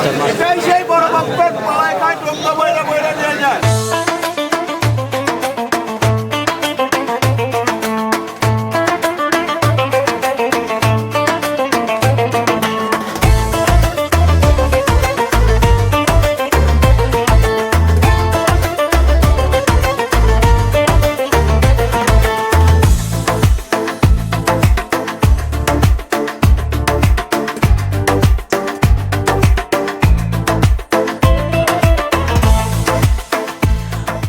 ইফতার মাস। এটাই সেই বড় বাপ্পার পাড়ায় খায় টঙ্কা বইরা বইরা নিয়ে যায়।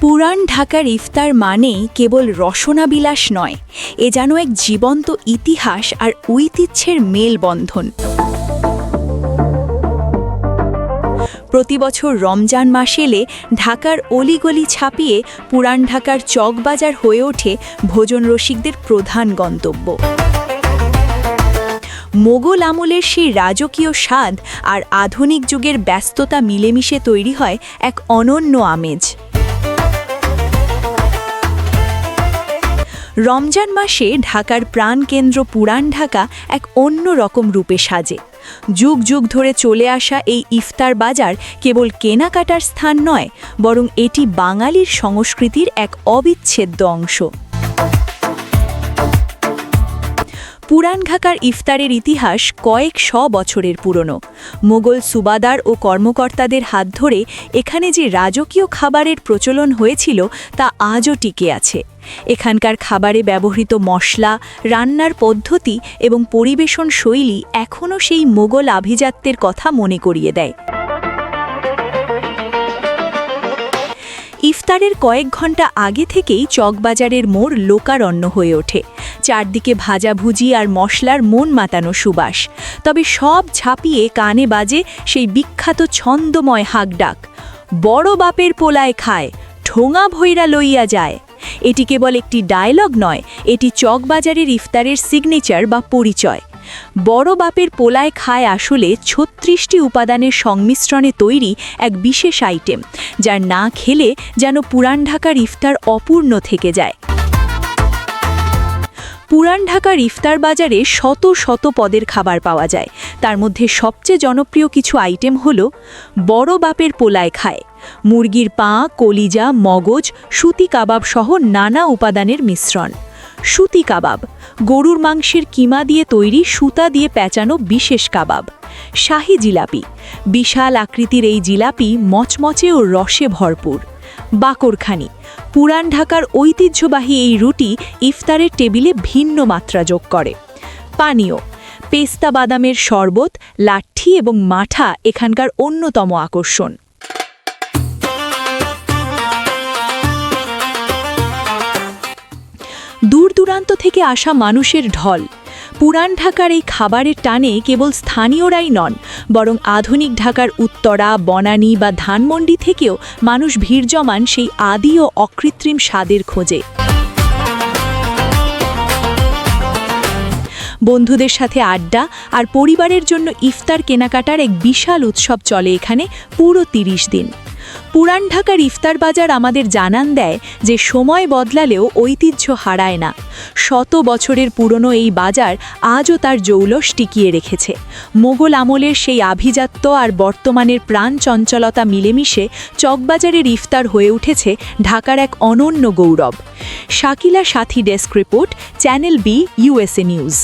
পুরান ঢাকার ইফতার মানেই কেবল রসনাবিলাস নয়, এ যেন এক জীবন্ত ইতিহাস আর ঐতিহ্যের মেলবন্ধন। প্রতিবছর রমজান মাস এলে ঢাকার অলিগলি ছাপিয়ে পুরান ঢাকার চকবাজার হয়ে ওঠে ভোজন রসিকদের প্রধান গন্তব্য। মোগল আমলের সেই রাজকীয় স্বাদ আর আধুনিক যুগের ব্যস্ততা মিলেমিশে তৈরি হয় এক অনন্য আমেজ। রমজান মাসে ঢাকার প্রাণকেন্দ্র পুরান ঢাকা এক অন্য রকম রূপে সাজে। যুগ যুগ ধরে চলে আসা এই ইফতার বাজার কেবল কেনাকাটার স্থান নয়, বরং এটি বাঙালির সংস্কৃতির এক অবিচ্ছেদ্য অংশ। পুরান ঢাকার ইফতারের ইতিহাস কয়েক শ বছরের পুরনো। মোগল সুবাদার ও কর্মকর্তাদের হাত ধরে এখানে যে রাজকীয় খাবারের প্রচলন হয়েছিল তা আজও টিকে আছে। এখানকার খাবারে ব্যবহৃত মশলা, রান্নার পদ্ধতি এবং পরিবেশন শৈলী এখনও সেই মোগল আভিজাত্যের কথা মনে করিয়ে দেয়। ইফতারের কয়েক ঘন্টা আগে থেকেই চকবাজারের মোড় লোকারণ্য হয়ে ওঠে। চারদিকে ভাজাভুজি আর মশলার মন মাতানো সুবাস। তবে সব ঝাঁপিয়ে কানে বাজে সেই বিখ্যাত ছন্দময় হাঁকডাক, বড় বাপের পোলায় খায়, ঠোঙা ভৈরা লইয়া যায়। এটি কেবল একটি ডায়লগ নয়, এটি চকবাজারের ইফতারের সিগনেচার বা পরিচয়। বড় বাপের পোলায় খায় আসলে ৩৬টি উপাদানের সংমিশ্রণে তৈরি এক বিশেষ আইটেম, যার না খেলে যেন পুরান ঢাকার ইফতার অপূর্ণ থেকে যায়। পুরান ঢাকার ইফতার বাজারে শত শত পদের খাবার পাওয়া যায়। তার মধ্যে সবচেয়ে জনপ্রিয় কিছু আইটেম হল বড় বাপের পোলায় খায়, মুরগির পা, কলিজা, মগজ, সুতি কাবাব সহ নানা উপাদানের মিশ্রণ। সুতি কাবাব, গরুর মাংসের কিমা দিয়ে তৈরি সুতা দিয়ে পেঁচানো বিশেষ কাবাব। শাহী জিলাপি, বিশাল আকৃতির এই জিলাপি মচমচে ও রসে ভরপুর। বাকরখানি, পুরান ঢাকার ঐতিহ্যবাহী এই রুটি ইফতারের টেবিলে ভিন্ন মাত্রা যোগ করে। পানীয়, পেস্তা বাদামের শরবত, লাঠি এবং মাঠা এখানকার অন্যতম আকর্ষণ। দূর দূরান্ত থেকে আসা মানুষের ঢল। পুরান ঢাকার এই খাবারের টানে কেবল স্থানীয়রাই নন, বরং আধুনিক ঢাকার উত্তরা, বনানী বা ধানমন্ডি থেকেও মানুষ ভিড় জমান সেই আদি ও অকৃত্রিম স্বাদের খোঁজে। বন্ধুদের সাথে আড্ডা আর পরিবারের জন্য ইফতার কেনাকাটার এক বিশাল উৎসব চলে এখানে পুরো ৩০ দিন। পুরান ঢাকার ইফতার বাজার আমাদের জানান দেয় যে সময় বদলালেও ঐতিহ্য হারায় না। শত বছরের পুরনো এই বাজার আজও তার জৌলস টিকিয়ে রেখেছে। মোগল আমলের সেই আভিজাত্য আর বর্তমানের প্রাণ চঞ্চলতা মিলেমিশে চকবাজারের ইফতার হয়ে উঠেছে ঢাকার এক অনন্য গৌরব। Shakila Sathi, desk report, channel B, USA news.